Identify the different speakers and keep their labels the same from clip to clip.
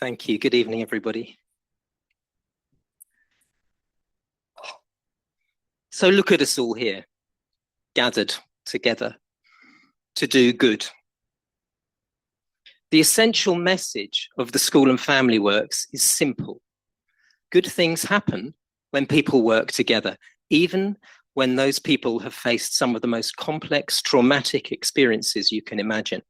Speaker 1: Thank you. Good evening, everybody. So look at us all here, gathered together to do good. The essential message of the School and Family Works is simple. Good things happen when people work together, even when those people have faced some of the most complex, traumatic experiences you can imagine.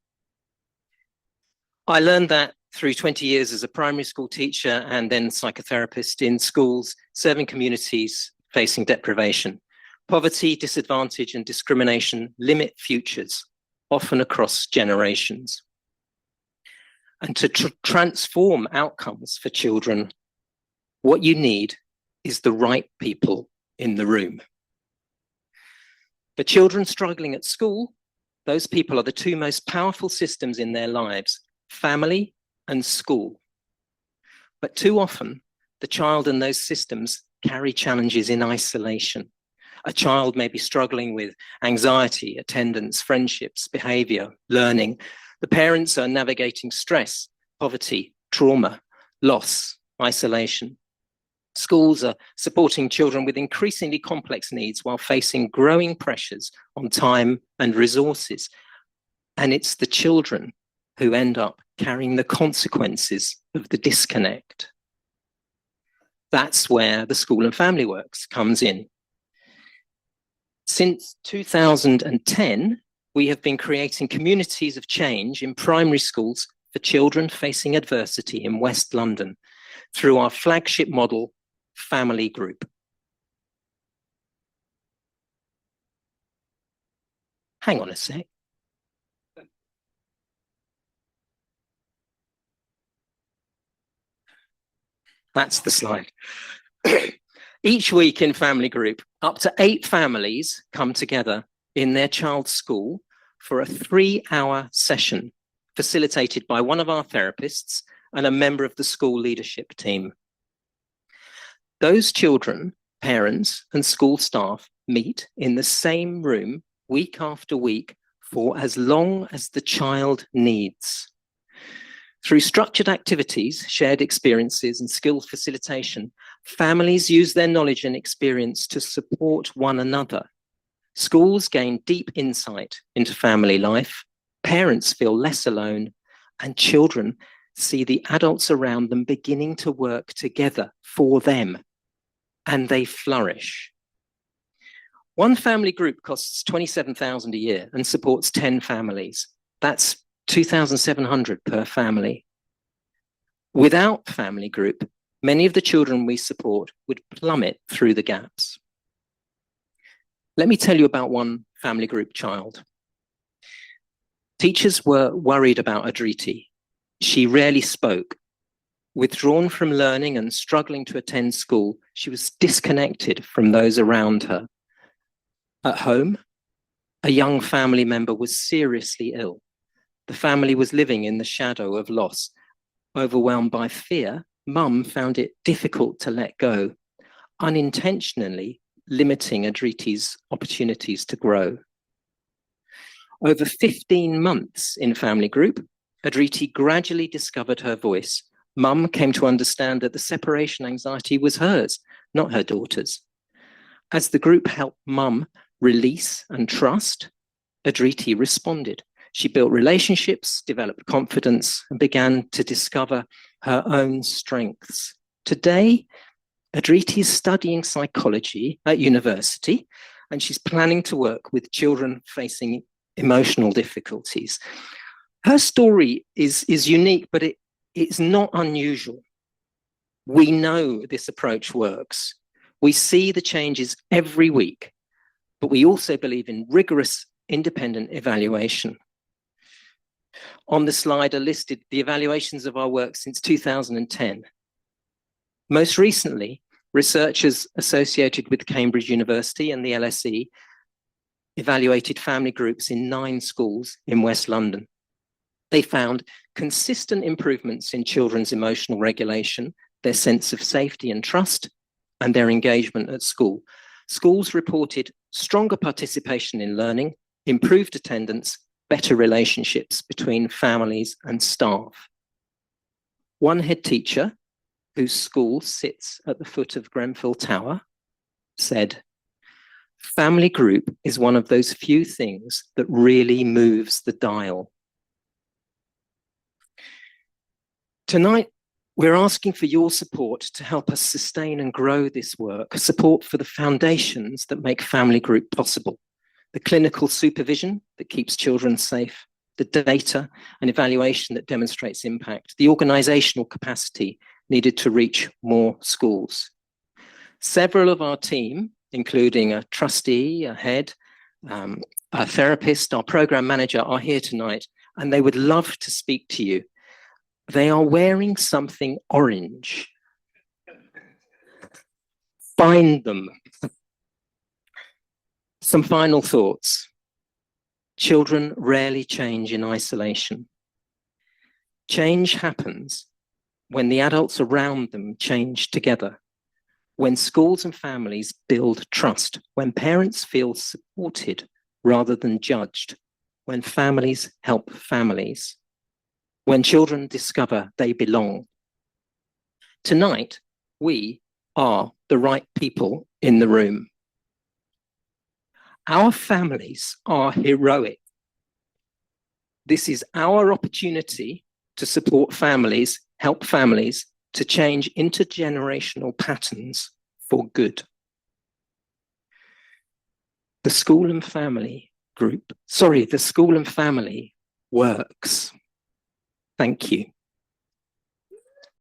Speaker 1: I learned that through 20 years as a primary school teacher and then psychotherapist in schools, serving communities facing deprivation. Poverty, disadvantage, and discrimination limit futures, often across generations. And to transform outcomes for children, what you need is the right people in the room. For children struggling at school, those people are the two most powerful systems in their lives, family and school. But too often, the child and those systems carry challenges in isolation. A child may be struggling with anxiety, attendance, friendships, behavior, learning. The parents are navigating stress, poverty, trauma, loss, isolation. Schools are supporting children with increasingly complex needs while facing growing pressures on time and resources. And it's the children who end up carrying the consequences of the disconnect. That's where the School and Family Works comes in. Since 2010, we have been creating communities of change in primary schools for children facing adversity in West London through our flagship model, Family Group. Hang on a sec. That's the slide. Each week in Family Group, up to 8 families come together in their child's school for a 3-hour session facilitated by one of our therapists and a member of the school leadership team. Those children, parents, and school staff meet in the same room week after week for as long as the child needs. Through structured activities, shared experiences, and skills facilitation, families use their knowledge and experience to support one another. Schools gain deep insight into family life, parents feel less alone, and children see the adults around them beginning to work together for them, and they flourish. One family group costs $27,000 a year and supports 10 families. That's $2,700 per family. Without Family Group, many of the children we support would plummet through the gaps. Let me tell you about one Family Group child. Teachers were worried about Adriti. She rarely spoke. Withdrawn from learning and struggling to attend school, she was disconnected from those around her. At home, a young family member was seriously ill. The family was living in the shadow of loss. Overwhelmed by fear, Mum found it difficult to let go, unintentionally limiting Adriti's opportunities to grow. Over 15 months in Family Group, Adriti gradually discovered her voice. Mum came to understand that the separation anxiety was hers, not her daughter's. As the group helped Mum release and trust, Adriti responded. She built relationships, developed confidence, and began to discover her own strengths. Today, Adriti is studying psychology at university, and she's planning to work with children facing emotional difficulties. Her story is unique, but it's not unusual. We know this approach works. We see the changes every week, but we also believe in rigorous independent evaluation. On the slide are listed the evaluations of our work since 2010. Most recently, researchers associated with Cambridge University and the LSE evaluated family groups in 9 schools in West London. They found consistent improvements in children's emotional regulation, their sense of safety and trust, and their engagement at school. Schools reported stronger participation in learning, improved attendance, better relationships between families and staff. One head teacher, whose school sits at the foot of Grenfell Tower, said, "Family group is one of those few things that really moves the dial." Tonight, we're asking for your support to help us sustain and grow this work, support for the foundations that make family group possible, the clinical supervision that keeps children safe, the data and evaluation that demonstrates impact, the organizational capacity needed to reach more schools. Several of our team, including a trustee, a head, a therapist, our program manager, are here tonight, and they would love to speak to you. They are wearing something orange. Find them. Some final thoughts. Children rarely change in isolation. Change happens when the adults around them change together, when schools and families build trust, when parents feel supported rather than judged, when families help families, when children discover they belong. Tonight, we are the right people in the room. Our families are heroic. This is our opportunity to support families, help families to change intergenerational patterns for good. The school and family works. Thank you.